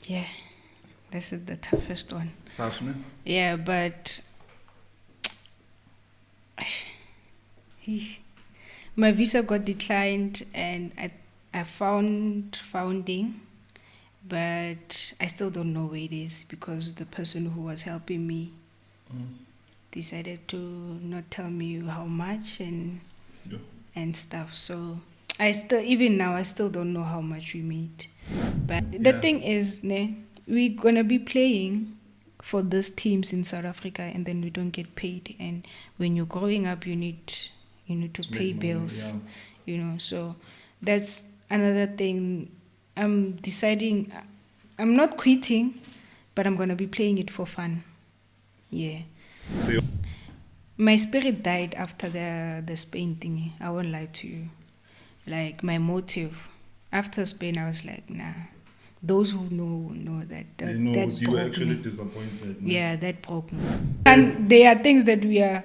Yeah, this is the toughest one. Tough, no? Yeah, but my visa got declined and I found founding, but I still don't know where it is because the person who was helping me decided to not tell me how much and stuff. So I still don't know how much we made. But the thing is, we're gonna be playing for these teams in South Africa, and then we don't get paid. And when you're growing up, you need to pay bills, So that's another thing. I'm deciding. I'm not quitting, but I'm gonna be playing it for fun. Yeah. So My spirit died after the Spain thingy. I won't lie to you. Like my motive after Spain, I was like, nah. Those who know that you were actually me. disappointed. No? Yeah, that broke me. And there are things that we are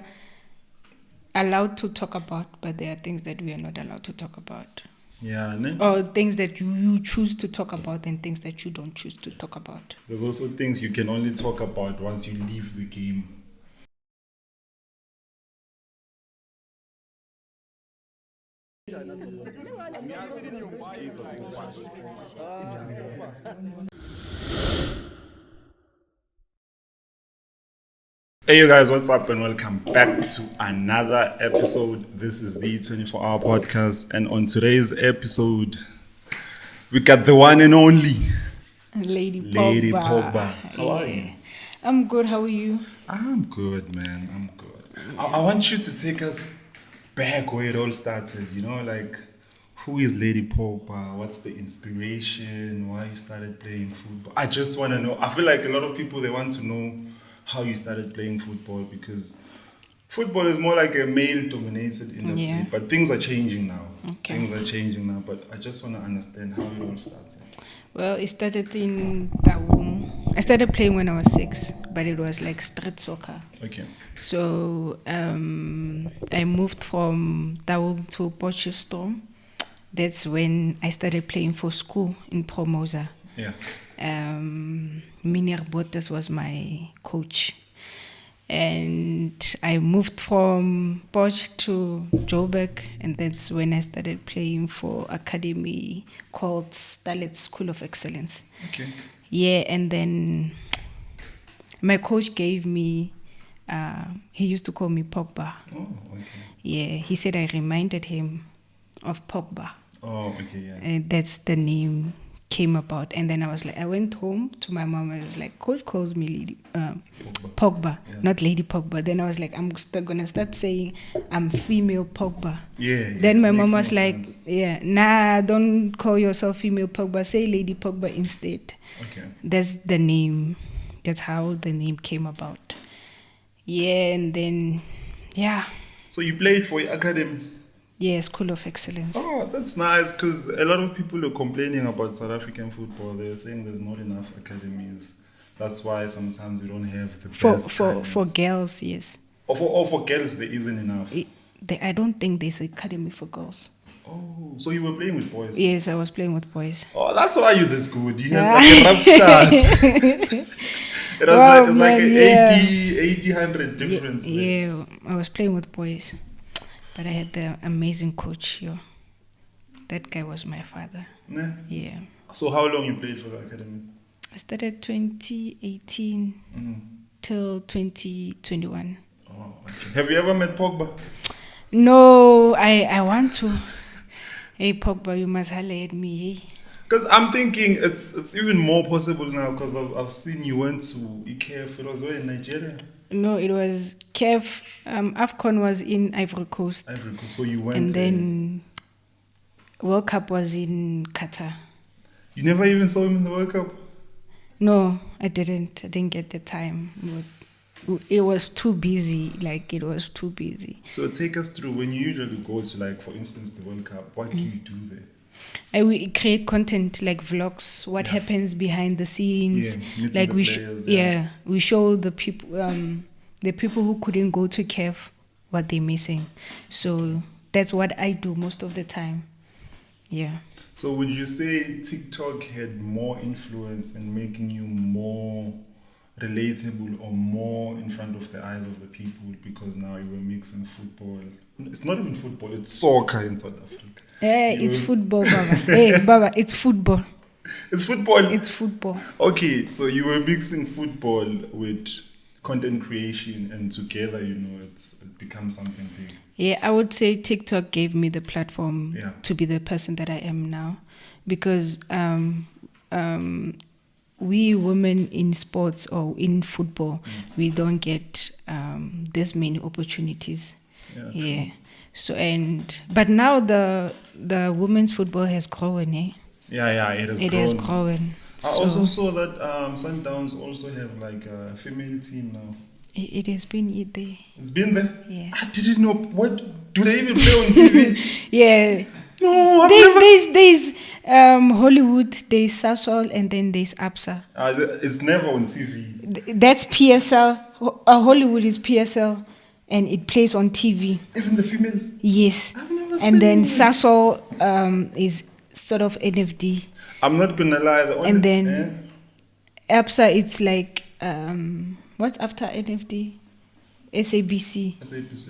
allowed to talk about, but there are things that we are not allowed to talk about. Yeah, ne? Or things that you choose to talk about and things that you don't choose to talk about. There's also things you can only talk about once you leave the game. Hey you guys, what's up and welcome back to another episode. This is the 24-hour podcast, and on today's episode we got the one and only Lady Pogba. How are you? I'm good. How are you? I'm good, man. I'm good. I want you to take us back where it all started, like who is Lady Pogba? What's the inspiration? Why you started playing football? I just want to know. I feel like a lot of people, they want to know how you started playing football, because football is more like a male-dominated industry, but things are changing now. Okay. Things are changing now, but I just want to understand how it all started. Well, it started in Taung. I started playing when I was 6, but it was like street soccer. Okay. So I moved from Taung to Potchefstroom. That's when I started playing for school in Promosa. Yeah. Minier Bottes was my coach. And I moved from Potch to Joburg, and that's when I started playing for academy called Starlet School of Excellence. Okay. Yeah, and then my coach gave me, he used to call me Pogba. Oh, okay. Yeah, he said I reminded him of Pogba. Oh, okay, yeah. And that's the name came about. And then I went home to my mom and I was like, Coach calls me Lady Pogba, not Lady Pogba. Then I was like, I'm gonna start saying I'm female Pogba. Yeah. Then my mom was like, sense. nah, don't call yourself female Pogba, say Lady Pogba instead. Okay. That's the name. That's how the name came about. Yeah, and then So you played for your academy? Yeah, School of Excellence. Oh, that's nice, because a lot of people are complaining about South African football. They're saying there's not enough academies. That's why sometimes we don't have the best For girls, yes. Or for girls, there isn't enough. I don't think there's an academy for girls. Oh, so you were playing with boys? Yes, I was playing with boys. Oh, that's why you're this good. You had like a rough start. It was like an 80, 100 difference. Yeah, I was playing with boys. But I had the amazing coach here. That guy was my father. Nah. Yeah. So how long you played for the academy? I started 2018 till 2021. Oh, okay. Have you ever met Pogba? No, I want to. Hey, Pogba, you must holler at me, hey. Because I'm thinking it's even more possible now, because I've seen you went to IKEF. It was where, in Nigeria? No, it was KEF. AFCON was in Ivory Coast. Ivory Coast, so you went and there. Then World Cup was in Qatar. You never even saw him in the World Cup? No, I didn't. I didn't get the time. It was too busy. It was too busy. So take us through, when you usually go to, for instance, the World Cup, what do you do there? We create content like vlogs, what happens behind the scenes. Yeah, we show the people who couldn't go to KEF what they're missing. So that's what I do most of the time. Yeah. So would you say TikTok had more influence in making you more relatable or more in front of the eyes of the people because now you were mixing football? It's not even football, it's soccer in South Africa. It's football, Baba. Hey, Baba, it's football. It's football. It's football. Okay, so you were mixing football with content creation and together, it becomes something big. Yeah, I would say TikTok gave me the platform Yeah. to be the person that I am now, because we women in sports or in football, we don't get this many opportunities. Yeah. So but now the women's football has grown, eh? Yeah, it has grown. I also saw that Sundowns also have like a female team now. It has been there. It's been there? Yeah. I didn't know. What? Do they even play on TV? Yeah. No, there's Hollywood, there's Sasol, and then there's APSA. It's never on TV. That's PSL. Hollywood is PSL, and it plays on TV. Even the females? Yes. I've never seen and then it. Sasol is sort of NFD. I'm not gonna lie. And then APSA, it's like what's after NFD? SABC.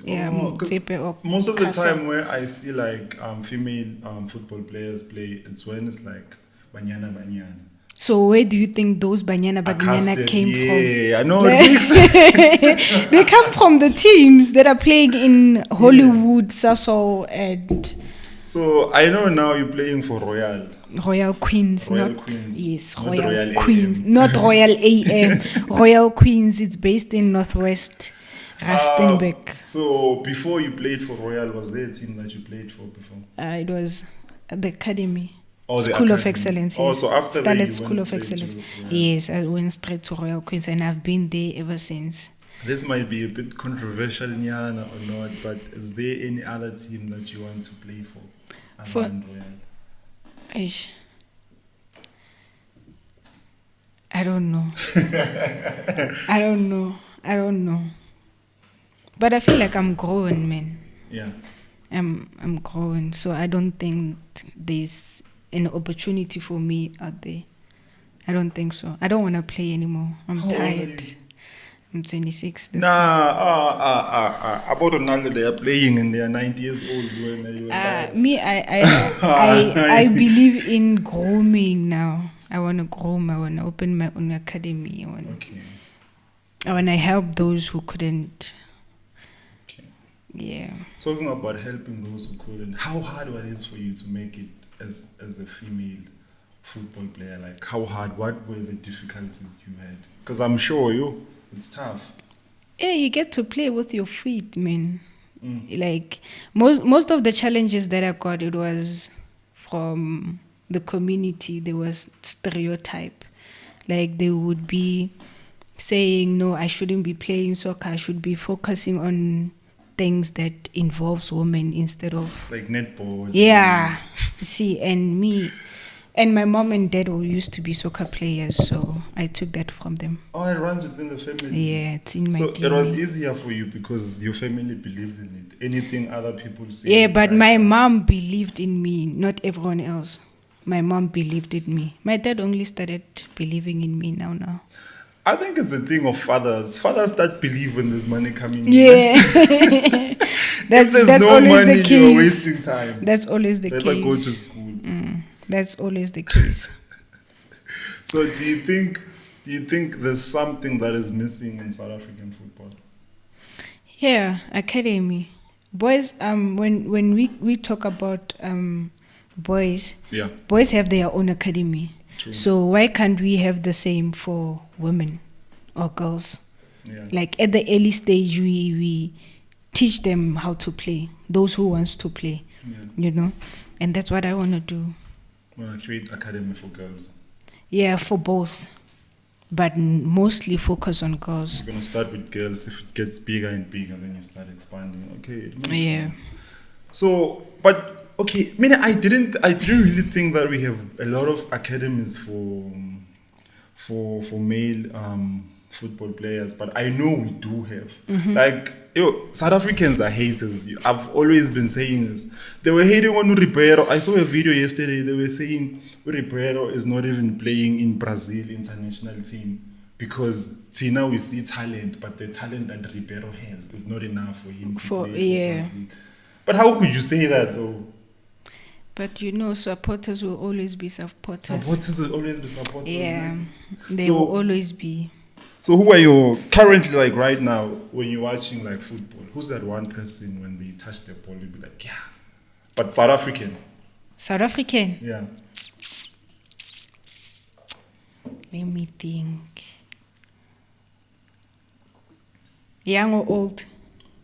Yeah, most of the time where I see like female football players play, it's when it's like Banyana. So where do you think those Banyana came from? Yeah, I know. They come from the teams that are playing in Hollywood, Sasol, and. So I know now you're playing for Royal Queens, Royal Queens. Yes, not Royal Queens, not Royal AM. Royal Queens. It's based in Northwest Rustenburg. So before you played for Royal, was there a team that you played for before? It was the academy. Oh, School of Excellence. Oh, so after that you School of Excellence. Yes, I went straight to Royal Queens, and I've been there ever since. This might be a bit controversial, Nyana, or not, but is there any other team that you want to play for? I don't know. I don't know. But I feel like I'm growing, man. Yeah. I'm growing, so I don't think there's an opportunity for me out there. I don't think so. I don't want to play anymore. I'm tired. I'm 26. About Ronaldo, they are playing and they are 90 years old. Me, I believe in grooming now. I want to groom. I want to open my own academy. I want to help those who couldn't. Okay. Yeah. Talking about helping those who couldn't, how hard was it for you to make it as a female football player? Like, how hard? What were the difficulties you had? Because I'm sure it's tough. Yeah, you get to play with your feet, man. Like most of the challenges that I got, it was from the community. There was stereotype. Like they would be saying, no, I shouldn't be playing soccer. I should be focusing on things that involves women instead of like netball. Yeah. See, and me. And my mom and dad all used to be soccer players, so I took that from them. Oh, it runs within the family. Yeah, it's in my So DNA. it was easier for you because your family believed in it. Anything other people say. Yeah, but my mom believed in me, not everyone else. My mom believed in me. My dad only started believing in me now. I think it's a thing of fathers. Fathers start believing there's money coming in. That's no always money, the case. You're wasting time. That's always the case. Better go to school. That's always the case. So do you think there's something that is missing in South African football? Yeah, academy. Boys, when we talk about boys, boys have their own academy. True. So why can't we have the same for women or girls? Yeah. Like at the early stage, we teach them how to play, those who wants to play, and that's what I want to do. Want to create academy for girls? Yeah, for both, but mostly focus on girls. You're going to start with girls. If it gets bigger and bigger, then you start expanding. Okay, it makes sense. So, but okay, I didn't really think that we have a lot of academies for male football players, but I know we do have. Like, South Africans are haters. I've always been saying this. They were hating on Ribeiro. I saw a video yesterday. They were saying Ribeiro is not even playing in Brazil international team because now we see talent, but the talent that Ribeiro has is not enough for him to play for Brazil. But how could you say that though? But supporters will always be supporters. Supporters will always be supporters. Yeah, they will always be. So who are you currently, like right now, when you're watching like football? Who's that one person when they touch the ball, you'll be like, yeah. But South African. South African? Yeah. Let me think. Young or old?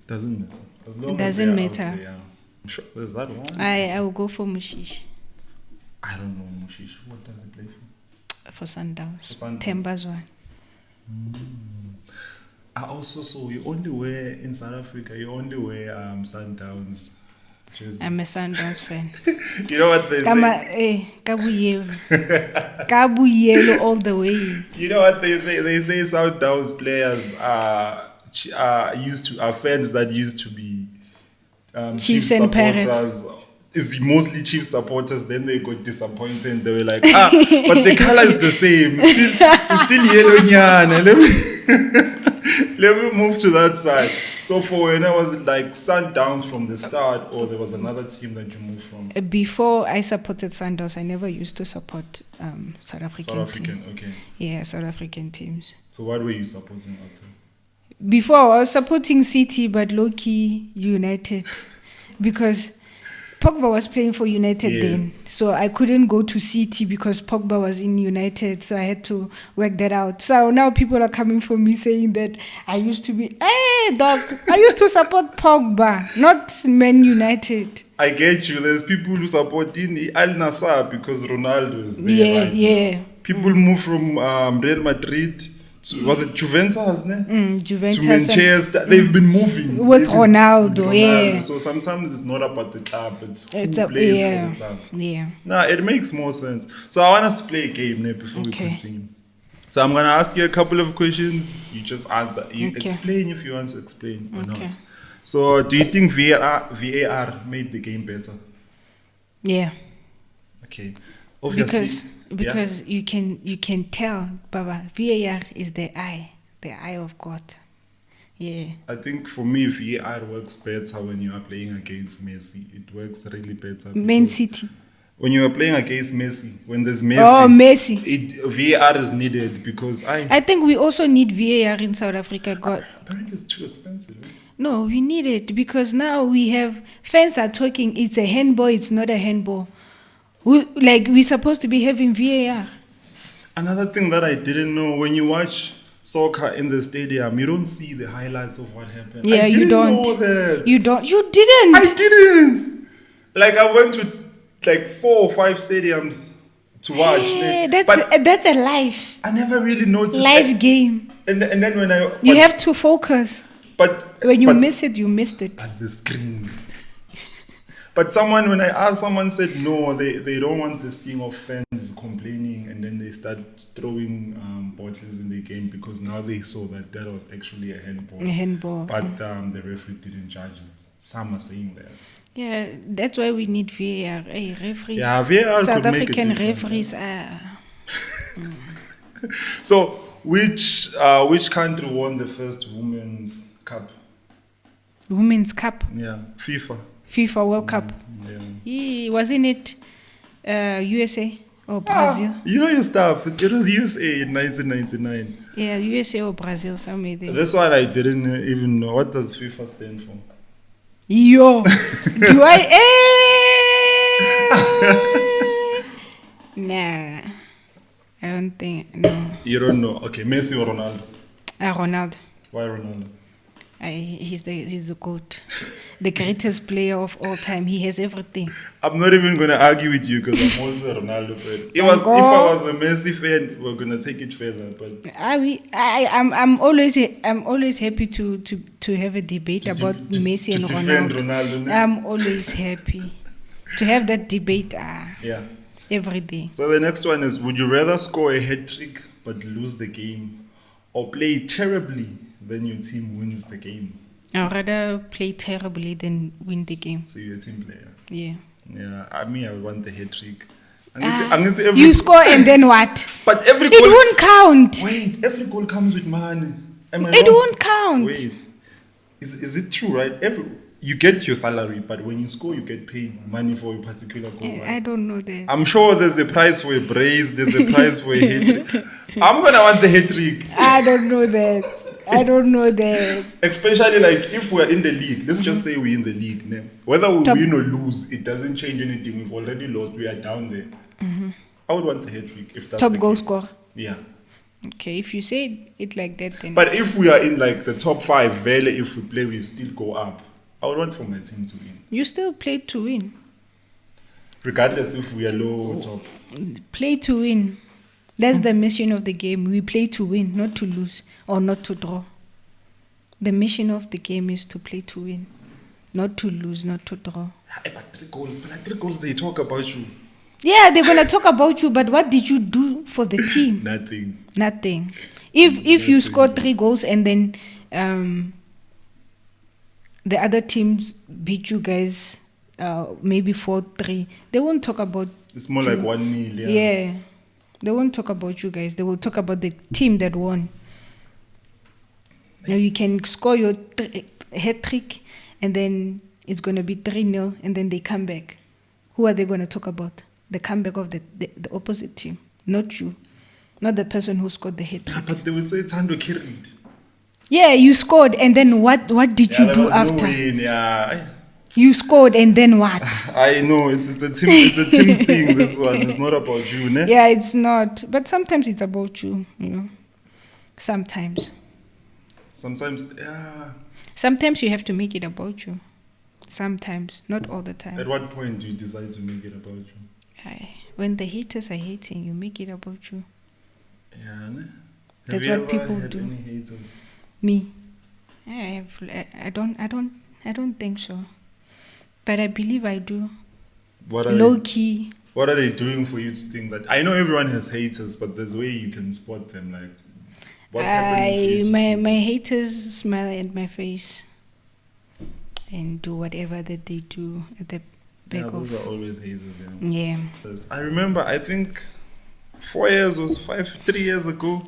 Doesn't matter. As long it doesn't matter. There, yeah. I'm sure there's that one. I will go for Mushish. I don't know Mushish. What does he play for? For Sundowns. For Sundowns. Themba's one. I also saw you only wear in South Africa. You only wear Sundowns jersey. I'm a Sundowns fan. You know what they say? Kabuyelo all the way. You know what they say? They say Sundowns players are fans that used to be Chiefs and supporters. It's mostly Chiefs supporters. Then they got disappointed. And they were like, but the color is the same. It's still yellow nyana. Let me move to that side. So for when was it like Sundowns from the start, or there was another team that you moved from? Before I supported Sundowns, I never used to support South African team. Okay. Yeah, South African teams. So what were you supporting out there? Before I was supporting City, but low-key United, because Pogba was playing for United then. So I couldn't go to City because Pogba was in United. So I had to work that out. So now people are coming for me saying that I used to be, hey, dog, I used to support Pogba, not Man United. I get you. There's people who support Al Nassr because Ronaldo is there. Yeah. People move from Real Madrid. Was it Juventus? Juventus. To Manchester. They've been moving. With Ronaldo, yeah. So sometimes it's not about the club, it's who plays for the club. Yeah. Nah, it makes more sense. So I want us to play a game now before we continue. So I'm going to ask you a couple of questions. You just answer. You explain if you want to explain or not. So do you think VAR made the game better? Yeah. Okay. Obviously. Because you can tell, Baba, VAR is the eye of God. Yeah. I think for me, VAR works better when you are playing against Messi. It works really better. Man City. When you are playing against Messi, when there's Messi, VAR is needed because I think we also need VAR in South Africa. God. Apparently, it's too expensive. Right? No, we need it because now we have fans are talking. It's a handball. It's not a handball. We're supposed to be having VAR. Another thing that I didn't know, when you watch soccer in the stadium, you don't see the highlights of what happened. Yeah, you don't. Know that. You don't. You didn't. I didn't. Like I went to 4 or 5 stadiums to watch. Yeah, that's a live. I never really noticed live game. And then when you have to focus. But when you miss it, you missed it. At the screens. But when I asked, someone said no, they don't want this thing of fans complaining and then they start throwing bottles in the game because now they saw that was actually a handball. A handball. But the referee didn't judge it. Some are saying that. Yeah, that's why we need VAR. Hey, referees. Yeah, VAR South could African make a referees are. So, which country won the first Women's Cup? Women's Cup? Yeah, FIFA World Cup. Yeah. Wasn't it USA or Brazil? You know your stuff. It was USA in 1999. Yeah, USA or Brazil, somewhere there. That's why I didn't even know. What does FIFA stand for? Yo! Do I? Nah. I don't think. No. You don't know? Okay, Messi or Ronaldo? Ronaldo. Why Ronaldo? He's the GOAT. The greatest player of all time. He has everything. I'm not even going to argue with you because I'm also a Ronaldo fan. If I was a Messi fan, we're going to take it further. But I'm always happy to have a debate about Messi and Ronaldo. I'm always happy to have that debate. Every day. So the next one is: would you rather score a hat trick but lose the game, or play terribly, then your team wins the game? I'd rather play terribly than win the game. So you're a team player. Yeah. Yeah, I want the hat trick. You score and then what? But every It goal won't count. Wait, every goal comes with money. Am I It wrong? won't count. Wait, is it true, right? You get your salary, but when you score, you get paid money for a particular goal. Right? I don't know that. I'm sure there's a price for a brace, there's a price for a hat trick. I'm gonna want the hat trick. I don't know that. Especially like if we're in the league, let's just say we're in the league. Né? Whether we win or lose, it doesn't change anything. We've already lost, we are down there. I would want the hat trick if that's Top the goal case. scorer. Yeah. Okay, if you say it like that, then. But if we are in like the top 5, Vele, if we play, we still go up. I would want for my team to win. You still play to win. Regardless if we are low or top. Play to win. That's the mission of the game. We play to win, not to lose or not to draw. The mission of the game is to play to win, not to lose, not to draw. But 3 goals, they talk about you. Yeah, they're gonna talk about you, but what did you do for the team? Nothing. If you score 3 goals and then the other teams beat you guys maybe 4-3, they won't talk about. It's more like 1-0. Yeah, they won't talk about you guys. They will talk about the team that won. Now you can score your hat trick, and then it's gonna be 3-0, and then they come back. Who are they gonna talk about? The comeback of the opposite team, not you, not the person who scored the hat trick. But they will say it's Hando carried. Yeah, you scored, and then what did you do after? No win, yeah. You scored, and then what? I know it's a team's thing. This one, it's not about you, ne? Yeah, it's not. But sometimes it's about you. You know, sometimes. Yeah. Sometimes you have to make it about you. Sometimes, not all the time. At what point do you decide to make it about you? When the haters are hating, you make it about you. Yeah, ne? That's have what you people ever had do. Any haters? Me, I don't think so, but I believe I do. Low key. What are they doing for you to think that? I know everyone has haters, but there's a way you can spot them. Like, what's happening for you to see? My haters smile at my face and do whatever that they do at the back of. Those are always haters. Yeah. I remember, I think 3 years ago,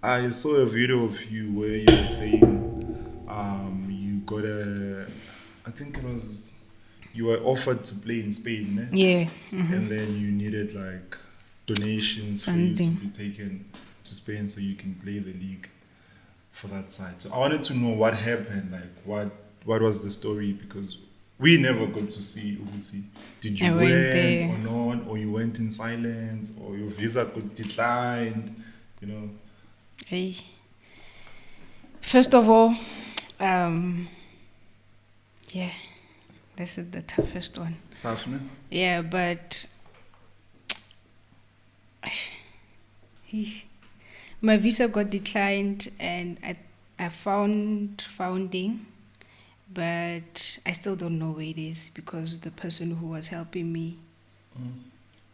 I saw a video of you where you were saying you got I think it was, you were offered to play in Spain, ne? Yeah. And then you needed like donations for you to be taken to Spain so you can play the league for that side. So I wanted to know what happened, like what was the story, because we never got to see Ugusi. Did you win or not, or you went in silence, or your visa got declined, you know? Hey. First of all, yeah, this is the toughest one. Tough, ne? Yeah, but my visa got declined, and I found founding, but I still don't know where it is because the person who was helping me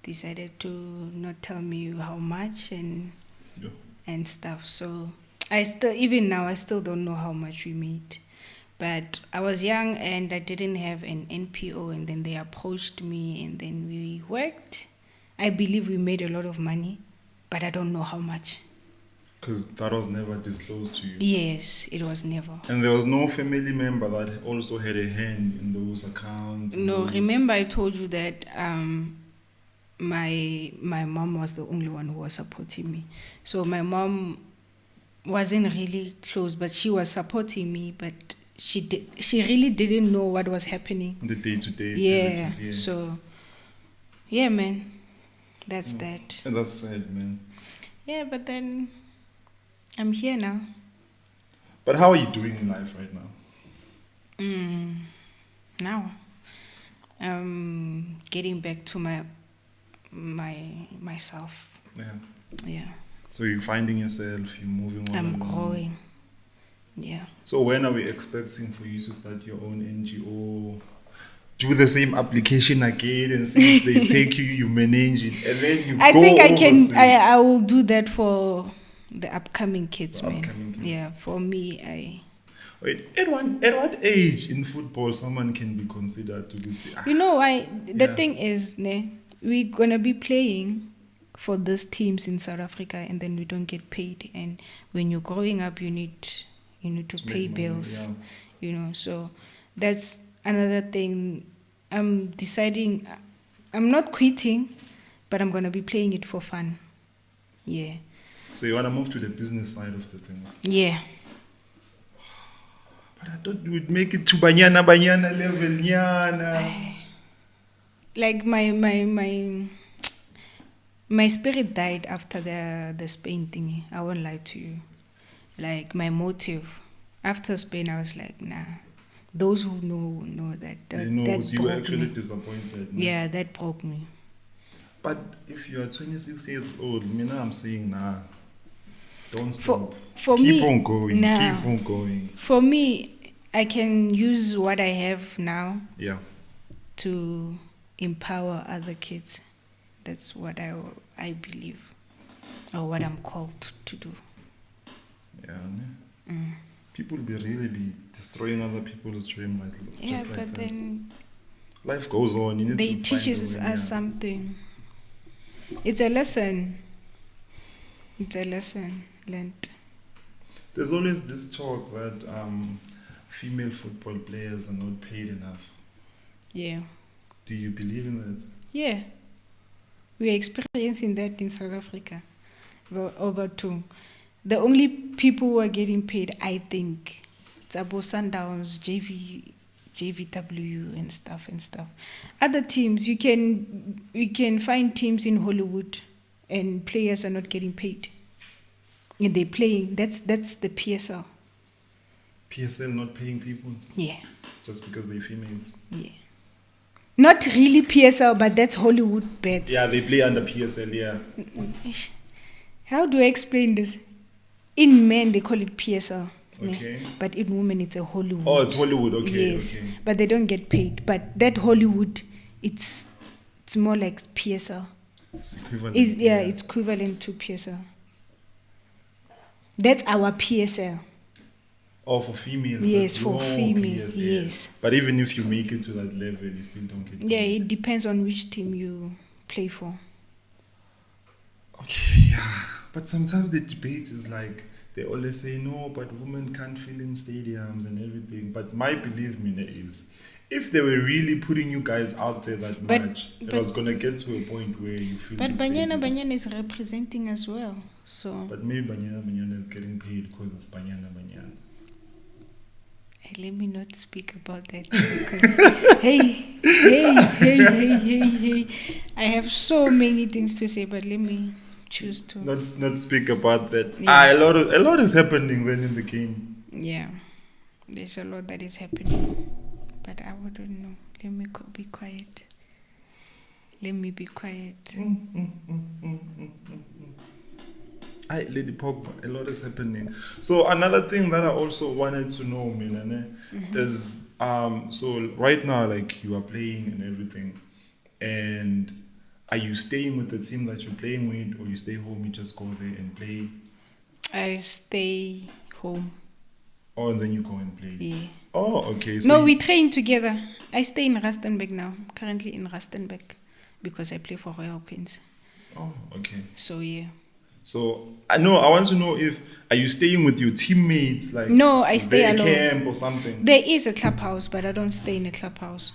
decided to not tell me how much and stuff. So I still don't know how much we made. But I was young and I didn't have an NPO, and then they approached me and then we worked. I believe we made a lot of money, but I don't know how much. Because that was never disclosed to you? Yes, it was never. And there was no family member that also had a hand in those accounts? No, remember I told you that my mom was the only one who was supporting me. So my mom wasn't really close, but she was supporting me, but she really didn't know what was happening. The day-to-day activities, yeah. So, yeah, man. That's that. And that's sad, man. Yeah, but then I'm here now. But how are you doing in life right now? Now, getting back to myself. Yeah. Yeah. So you're finding yourself, you're moving on. I'm growing. Yeah. So when are we expecting for you to start your own NGO? Do the same application again and see if they take you, you manage it, and then you I go think I overseas. can. I will do that for the upcoming kids, The man. upcoming kids. Yeah, for me, Wait, at what age in football someone can be considered to be? you know why? The Yeah. thing is, we're gonna be playing for these teams in South Africa, and then we don't get paid. And when you're growing up, you need to pay make money, bills. yeah. So that's another thing. I'm deciding. I'm not quitting, but I'm gonna be playing it for fun. Yeah. So you wanna move to the business side of the things. Yeah. But I thought you would make it to banyana level, nyana. Like my spirit died after the Spain thingy. I won't lie to you. Like my motive after Spain, I was like, nah. Those who know that You know, that you were broke actually me. disappointed. No? Yeah, that broke me. But if you are 26 years old, I'm saying, nah, don't For stop. for Keep me, on going. nah. Keep on going. For me, I can use what I have now Yeah. to empower other kids. That's what I believe, or what I'm called to do. Yeah. People really be destroying other people's dream, like Yeah, just like but that. then Life goes on. You need they to find teaches a way, us something. It's a lesson. It's a lesson learned. There's always this talk that female football players are not paid enough. Yeah. Do you believe in that? Yeah. We are experiencing that in South Africa. Over to the only people who are getting paid, I think, it's about Sundowns, JVW and stuff. Other teams, you can find teams in Hollywood and players are not getting paid. And they're playing. That's the PSL. PSL not paying people Yeah. just because they're females. Yeah. Not really PSL, but that's Hollywood bets. Yeah, they play under PSL, yeah. How do I explain this? In men, they call it PSL. Okay. But in women, it's a Hollywood. Oh, it's Hollywood, okay. Yes, Okay. but they don't get paid. But that Hollywood, it's more like PSL. It's equivalent. It's equivalent to PSL. That's our PSL. Oh, for females. Yes, that's for your females, PSL. yes. But even if you make it to that level, you still don't get Yeah, paid. it depends on which team you play for. Okay, yeah. But sometimes the debate is like, they always say, no, but women can't fill in stadiums and everything. But my belief, Mina, is if they were really putting you guys out there that much, it was going to get to a point where you feel But the Banyana stadiums. is representing as well. So But maybe Banyana is getting paid because it's Banyana. let me not speak about that because hey, I have so many things to say, but let me choose to Not speak about that. Yeah. A lot is happening when in the game. Yeah, there's a lot that is happening, but I wouldn't know. Let me be quiet. Let me be quiet. Lady Pogba, a lot is happening. So another thing that I also wanted to know, Mina, is so right now, like you are playing and everything, and are you staying with the team that you're playing with, or you stay home, you just go there and play? I stay home. Oh, and then you go and play. Yeah. Oh, okay. So No, we train together. I stay in Rustenburg now. I'm currently in Rustenburg because I play for Royal Queens. Oh, okay. So yeah. So I want to know if are you staying with your teammates, like No, I is stay there a alone. camp or something? There is a clubhouse, but I don't stay in a clubhouse.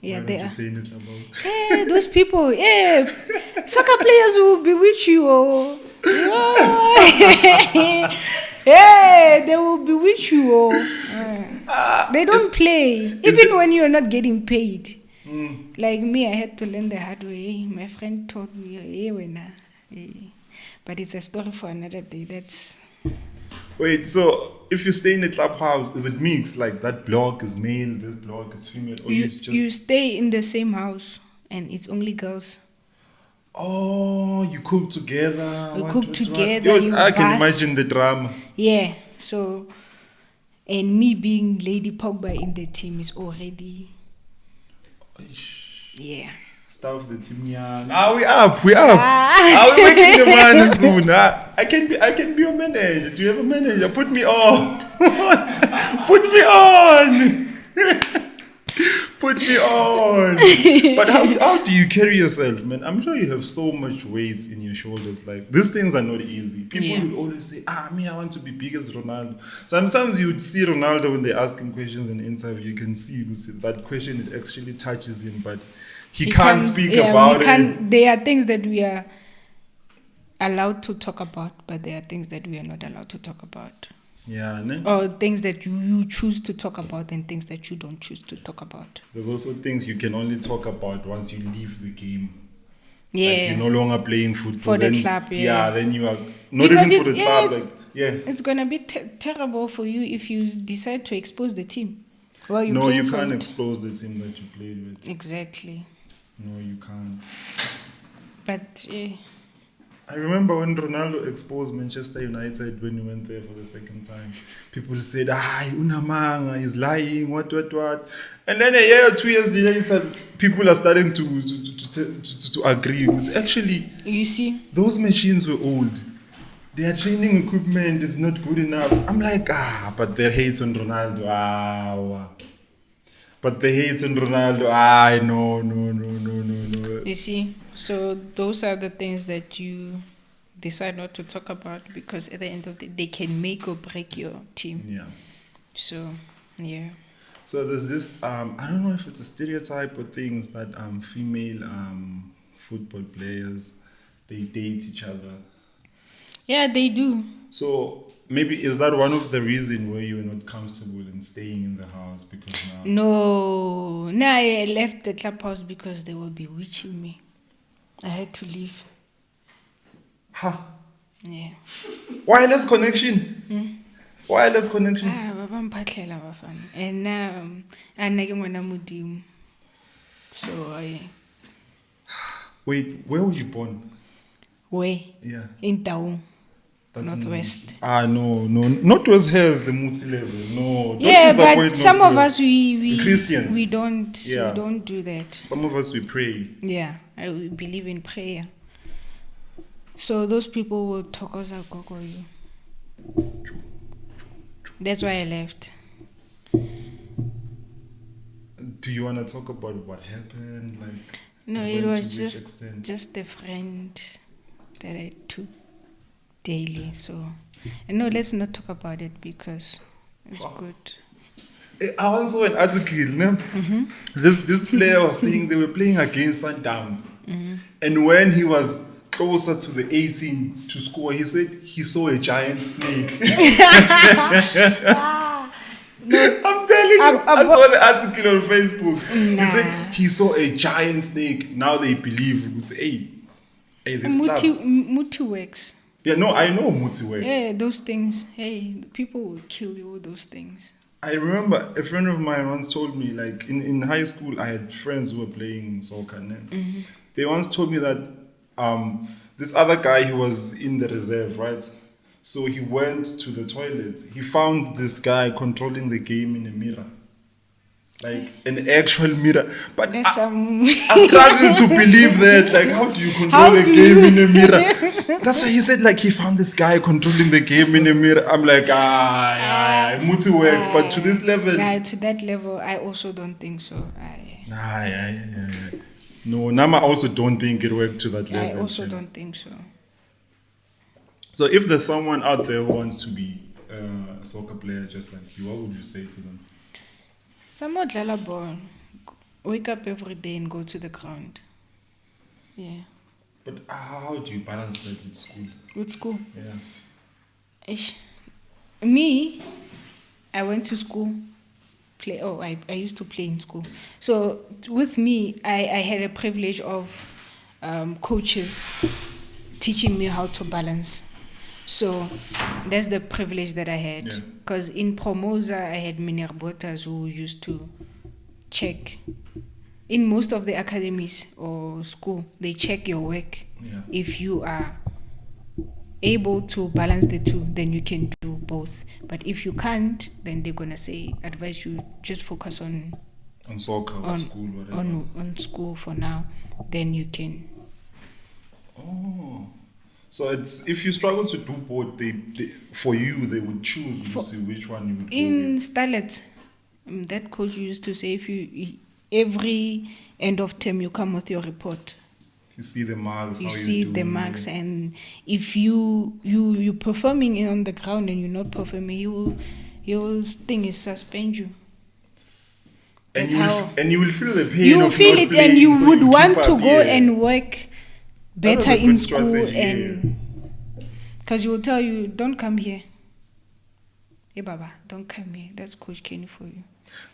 Yeah, Why don't there you are. stay in the clubhouse? Hey, those people, yeah, soccer players will bewitch you. Oh. Yeah, they will bewitch you. Oh. They don't play, even when you're not getting paid. Like me, I had to learn the hard way. My friend taught me, but it's a story for another day. That's Wait, so if you stay in the clubhouse, is it mixed? Like that block is male, this block is female, or you stay in the same house and it's only girls. Oh, you cook together. You what, cook what, together, what? you I can bath. imagine the drama. Yeah, so, and me being Lady Pogba in the team is already, yeah. Stuff the team. Yeah. Now we up. Are we making the money soon? I can be your manager. Do you have a manager? Put me on. Put me on. Put me on. But how do you carry yourself, man? I'm sure you have so much weight in your shoulders. Like, these things are not easy. People will always say, me, I want to be big as Ronaldo. Sometimes you would see Ronaldo when they ask him questions in an interview. You can see that question, it actually touches him, but he can't speak about it. There are things that we are allowed to talk about, but there are things that we are not allowed to talk about. Yeah, ne? Or things that you choose to talk about and things that you don't choose to talk about. There's also things you can only talk about once you leave the game. Yeah. Like you're no longer playing football. For the club, yeah. Yeah, then you are not because even for the club. It's going to be terrible for you if you decide to expose the team. Well, you can't expose the team that you played with. Exactly. No, you can't. But, I remember when Ronaldo exposed Manchester United when he went there for the second time. People said, Unamanga, he's lying, what. And then a year or 2 years later, people are starting to agree. It's actually, you see, those machines were old. Their training equipment is not good enough. I'm like, but they hate on Ronaldo. But they hate on Ronaldo. No. You see, so those are the things that you decide not to talk about because at the end of the day, they can make or break your team. Yeah. So, yeah. So there's this, I don't know if it's a stereotype or things that female football players, they date each other. Yeah, they do. So maybe is that one of the reasons why you were not comfortable in staying in the house because now? No, I left the clubhouse because they were bewitching me. I had to leave. Huh? Yeah. Wireless connection. Wireless connection. And now I'm not. So Wait, where were you born? Where? Yeah. In Taung. Northwest. No. Northwest has the Mutsi level. No. Yeah, but some of us we Christians. We don't do that. Some of us we pray. Yeah, we believe in prayer. So those people will talk us out. That's why I left. Do you want to talk about what happened? No, it was just a friend that I took daily. So, no, let's not talk about it because it's good. I once saw an article. This player was saying they were playing against Sundowns, and when he was closer to the 18 to score, he said he saw a giant snake. I'm telling you, I saw the article on Facebook. He said he saw a giant snake. Now they believe, would say, hey, this Muti works. Yeah, no, I know Muti works. Yeah, those things. Hey, people will kill you with those things. I remember a friend of mine once told me, like in high school, I had friends who were playing soccer. They once told me that this other guy, he was in the reserve, right? So he went to the toilet. He found this guy controlling the game in a mirror. Like an actual mirror. But I struggle to believe that. Like, how do you control a game in a mirror? That's why he said, like, he found this guy controlling the game in a mirror. I'm like, Muti works. But to this level. To that level, I also don't think so. No, Nama also don't think it worked to that level. I also don't think so. So if there's someone out there who wants to be a soccer player just like you, what would you say to them? Someone dlala ball. Wake up every day and go to the ground. Yeah. But how do you balance that with school? With school? Yeah. Me, I went to school. I used to play in school. So with me, I had a privilege of coaches teaching me how to balance. So that's the privilege that I had. Because in Promosa, I had Minerbotas who used to check. In most of the academies or school, they check your work. If you are able to balance the two, then you can do both. But if you can't, then they're going to advise you just focus on On soccer or school, whatever. On school for now, then you can. Oh. So it's if you struggle to do both, they for you they would choose to see which one you would go In with. Starlet, that coach used to say if you every end of term you come with your report. You see the marks. You how see you're the doing marks, it. and if you performing on the ground and you're not performing, your thing is suspend you. And That's you will how and you will feel the pain you of feel not it, playing, and you so would keep want up, to go yeah. and work That was better a good in school, strategy, and because you will tell you, don't come here. Hey Baba, don't come here. That's Coach Kenny for you.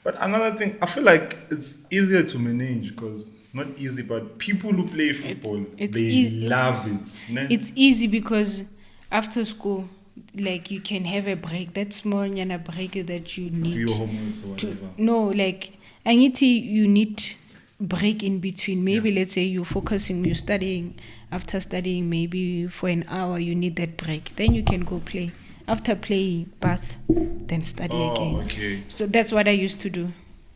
But another thing, I feel like it's easier to manage because not easy, but people who play football, they love it. Ne? It's easy because after school, like you can have a break. That small yana break that you need. Do your homeworks or whatever. No, like Aniti, you need break in between. Maybe let's say you're focusing, you're studying. After studying, maybe for an hour, you need that break. Then you can go play. After playing, bath, then study again. Okay. So that's what I used to do.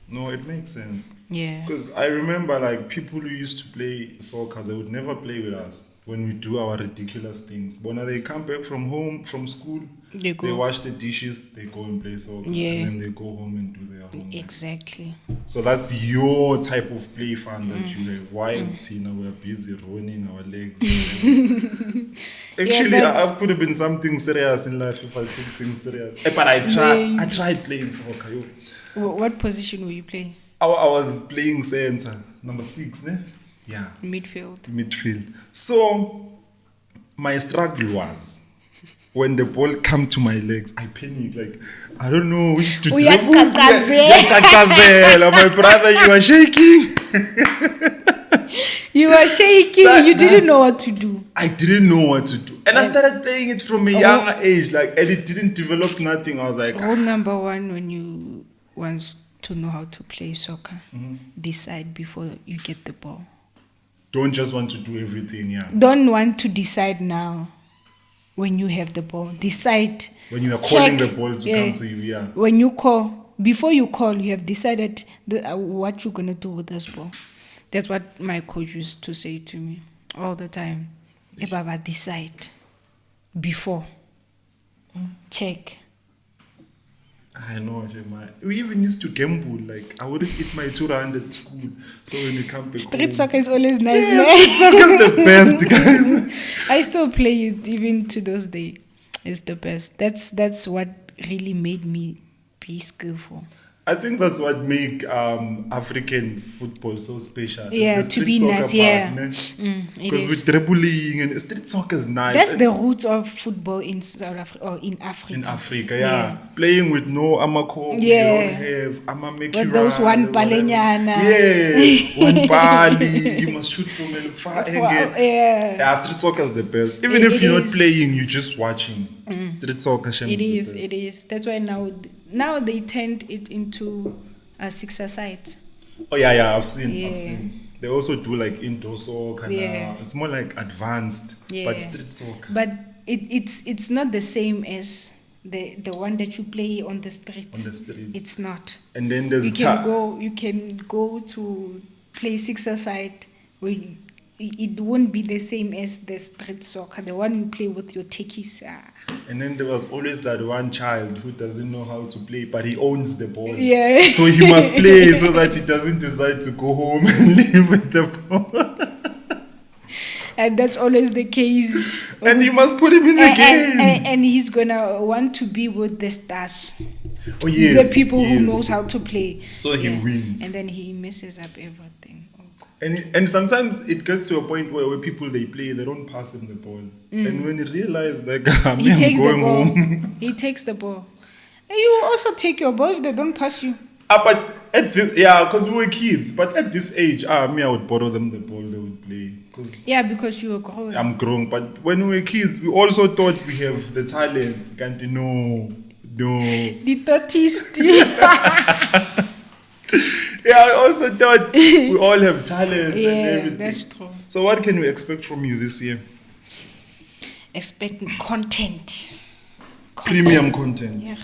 No, it makes sense. Yeah. Because I remember like people who used to play soccer, they would never play with us when we do our ridiculous things. But now they come back from home, from school, They go. they wash the dishes, they go and play soccer, Yeah. and then they go home and do their homework. Exactly. So that's your type of play fun that you have. While Tina, we're busy running our legs. Actually, I could have been something serious in life if I took things serious. But I tried playing soccer. Yo. What position were you playing? I was playing center, number 6, ne? Yeah. Midfield. So my struggle was when the ball come to my legs, I panic, like I don't know which to dribble. Uyakakazela. My brother, you are shaking. You were shaking. You didn't know what to do. I didn't know what to do. And I started playing it from a younger age, like, and it didn't develop nothing. I was like, rule number 1 when you want to know how to play soccer, decide before you get the ball. Don't just want to do everything, yeah. Don't want to decide now. When you have the ball, decide. When you are calling the ball to come to you, yeah. When you call, before you call, you have decided what you're gonna do with this ball. That's what my coach used to say to me all the time. Hey, Baba, decide before. Check. I know, Shema. We even used to gamble. Like, I wouldn't eat my 2 rand at school. So when you come back Street soccer is always nice. Street soccer is the best, guys. I still play it even to this day. It's the best. That's what really made me be skillful. I think that's what make African football so special. Yeah, it's the to be street nice. soccer Yeah, because with dribbling and street soccer is nice. That's the roots of football in South Africa or in Africa. In Africa, yeah. Playing with no amako, you don't have amamekira. With those one palenyana. Yeah, one pali. You must shoot from a far angle. Yeah, street soccer is the best. Even if you're not playing, you're just watching. Street soccer. It is. That's why now they turned it into a 6-a-side. Oh yeah, I've seen. They also do like indoor soccer. It's more like advanced, but street soccer. But it's not the same as the one that you play on the streets. On the streets, it's not. And then there's you can go to play 6-a-side where it won't be the same as the street soccer, the one you play with your techies. And then there was always that one child who doesn't know how to play, but he owns the ball. Yeah. So he must play so that he doesn't decide to go home and leave with the ball. And that's always the case. And you must put him in the game. And he's gonna want to be with the stars. Oh yes. The people who knows how to play. So he wins. And then he messes up everything. And sometimes it gets to a point where people they play, they don't pass him the ball. And when he realizes like I'm going home. He takes the ball. And you also take your ball if they don't pass you. But at this, because we were kids. But at this age, I would borrow them the ball, they would play. Because you were growing. I'm grown. But when we were kids, we also thought we have the talent. Can't you know? No. The tortiste. Yeah, I also thought we all have talent and everything. That's true. So what can we expect from you this year? Expecting content. Premium content. Yeah.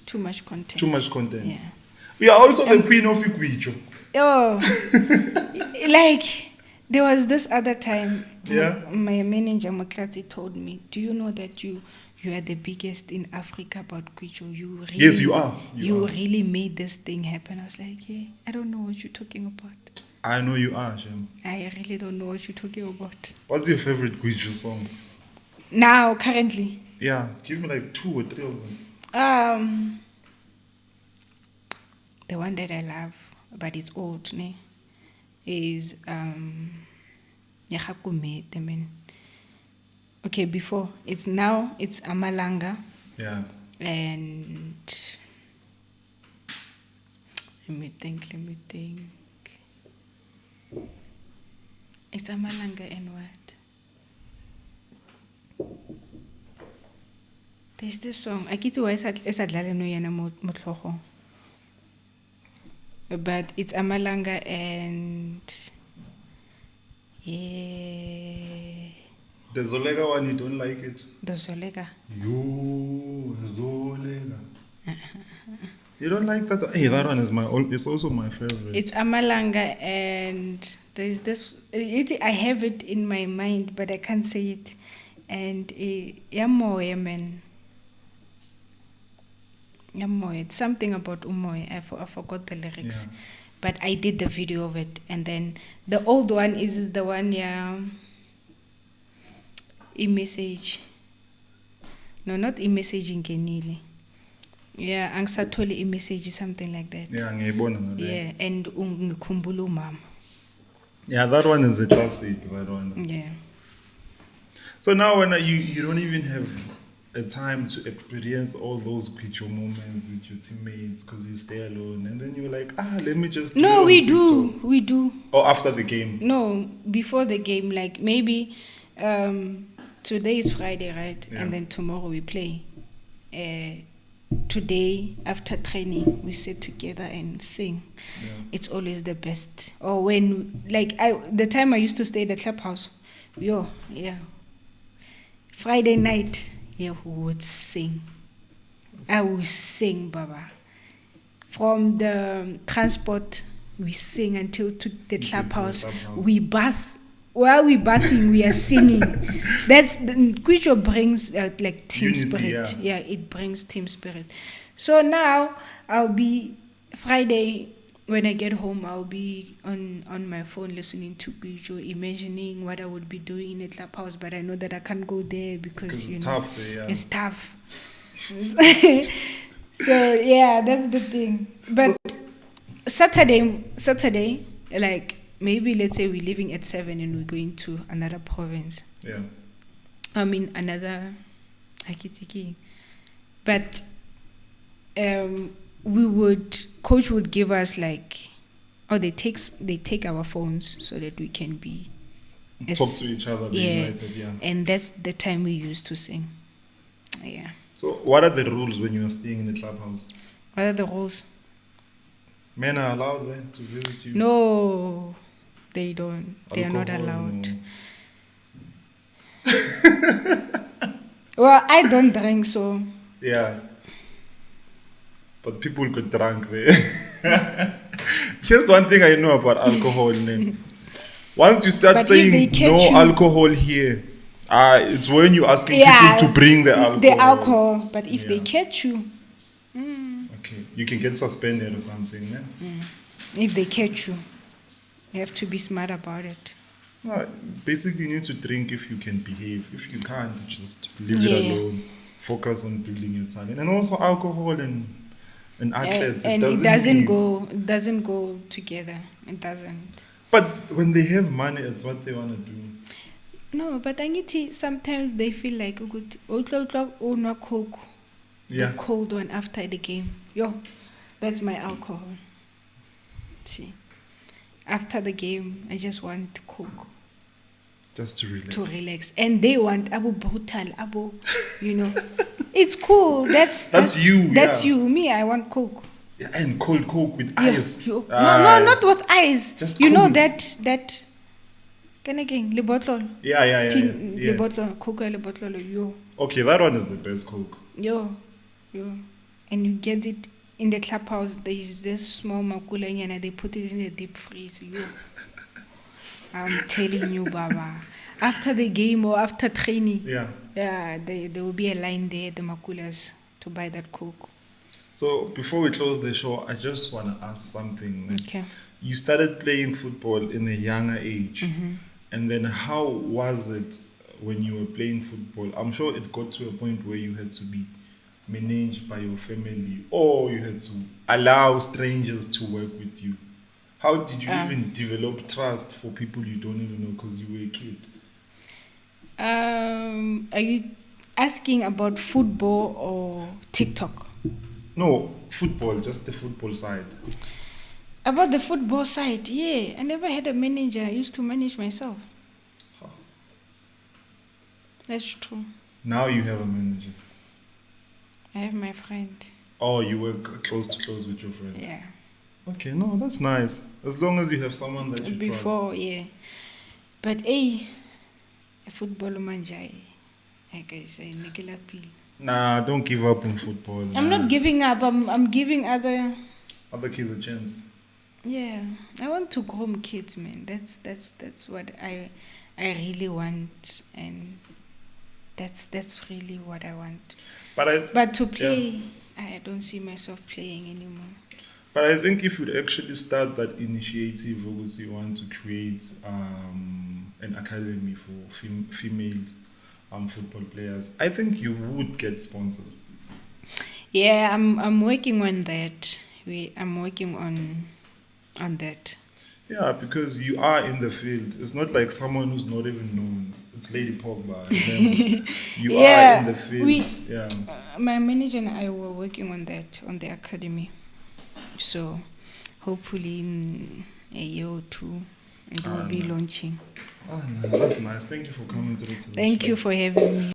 Too much content. Too much content. Yeah. You are also the queen of Ikwicho. Oh, like there was this other time. Yeah. My manager Maklati told me, "Do you know that you are the biggest in Africa about Kwicho? You really, Yes, you are. You are. really made this thing happen." I was like, "Yeah, I don't know what you're talking about. I know you are, Shem. I really don't know what you're talking about." What's your favorite Kwicho song? Now, currently, Yeah, give me like 2 or 3 of them. The one that I love, but it's old, ne, is Yakakumete, man. Okay, before it's Amalanga. Yeah. And let me think. It's Amalanga and what? There's this song. I get why but it's Amalanga and yeah. The Zolega one, you don't like it? The Zolega. You Zolega. You don't like that? Hey, that one is it's also my favorite. It's Amalanga and there's this. I have it in my mind, but I can't say it. And Yamoye, man. Yamoye. It's something about Umoye. I forgot the lyrics. Yeah. But I did the video of it. And then the old one is the one, yeah. E-message. No, not e-message in Kenili. Yeah, angisatoli i-message, something like that. Yeah, ngiyibona ngale. Yeah, and ngikhumbula mama. Yeah, that one is a classic, that one. Yeah. So now when you don't even have a time to experience all those Kwicho moments with your teammates because you stay alone, and then you're like, let me just No, we do. Or after the game? No, before the game, like maybe today is Friday, right? Yeah. And then tomorrow we play. Today, after training, we sit together and sing. Yeah. It's always the best. Or when, like, the time I used to stay at the Clubhouse, yeah. Friday night, we would sing. I would sing, Baba. From the transport, we sing until to the Clubhouse. We bath. While we bathing, we are singing. That's Kwicho brings like team unity, spirit. Yeah, it brings team spirit. So now I'll be Friday when I get home. I'll be on my phone listening to Kwicho, imagining what I would be doing in a Clubhouse. But I know that I can't go there because it's tough. There, yeah. It's tough. So yeah, that's the thing. But Saturday, like. Maybe let's say we're leaving at 7 and we're going to another province. Yeah. I mean another Akitiki. But coach would give us like, they take our phones so that we can be talk to each other, be united, yeah. And that's the time we used to sing. Yeah. So what are the rules when you are staying in the Clubhouse? What are the rules? Men are allowed there to visit you? No. They don't. They are not allowed. Well, I don't drink, so. Yeah. But people get drunk there. Here's one thing I know about alcohol. Once you start saying no alcohol here, it's when you're asking people to bring the alcohol. The alcohol. But if they catch you. Okay. You can get suspended or something. Yeah? If they catch you. You have to be smart about it. No, basically, you need to drink if you can behave. If you can't, just leave it alone. Focus on building your talent. And also alcohol and athletes. And it doesn't go together. It doesn't. But when they have money, it's what they want to do. No, but I get sometimes they feel like Coke. Yeah. The cold one after the game. That's my alcohol. See. After the game, I just want Coke. Just to relax. And they want Abu Brutal, It's cool. That's you. That's you. Me, I want Coke. Yeah, and cold Coke with ice. No, not with ice. Just you cool. know that. Can again, le bottle. Yeah. Le bottle, Coke, le bottle, Okay, that one is the best Coke. Yo. And you get it in the clubhouse, there is this small makula and they put it in a deep freeze. Yo, I'm telling you, Baba. After the game or after training, Yeah. there will be a line there, the makulas, to buy that Coke. So before we close the show, I just want to ask something. Like, Okay. you started playing football in a younger age, and then how was it when you were playing football? I'm sure it got to a point where you had to be managed by your family, or you had to allow strangers to work with you. How did you even develop trust for people you don't even know because you were a kid? Are you asking about football or TikTok? No, football, just the football side. About the football side, yeah. I never had a manager. I used to manage myself. Huh. That's true. Now you have a manager. I have my friend. Oh, you work close to close with your friend. Yeah. Okay, no, that's nice. As long as you have someone that you trust. Before, yeah. But hey, football manjai. Like I say, Nikila Peel. Nah, don't give up on football. I'm not giving up. I'm giving other kids a chance. Yeah, I want to groom kids, man. That's what I really want, and that's really what I want. But to play, I don't see myself playing anymore. But I think if you'd actually start that initiative, because you want to create an academy for female football players, I think you would get sponsors. Yeah, I'm working on that. I'm working on that. Yeah, because you are in the field. It's not like someone who's not even known. It's Lady Pogba. Remember, you are in the field. My manager and I were working on that, on the academy. So hopefully in a year or two, it will be launching. Oh, no, that's nice. Thank you for coming through today. Thank you for having me.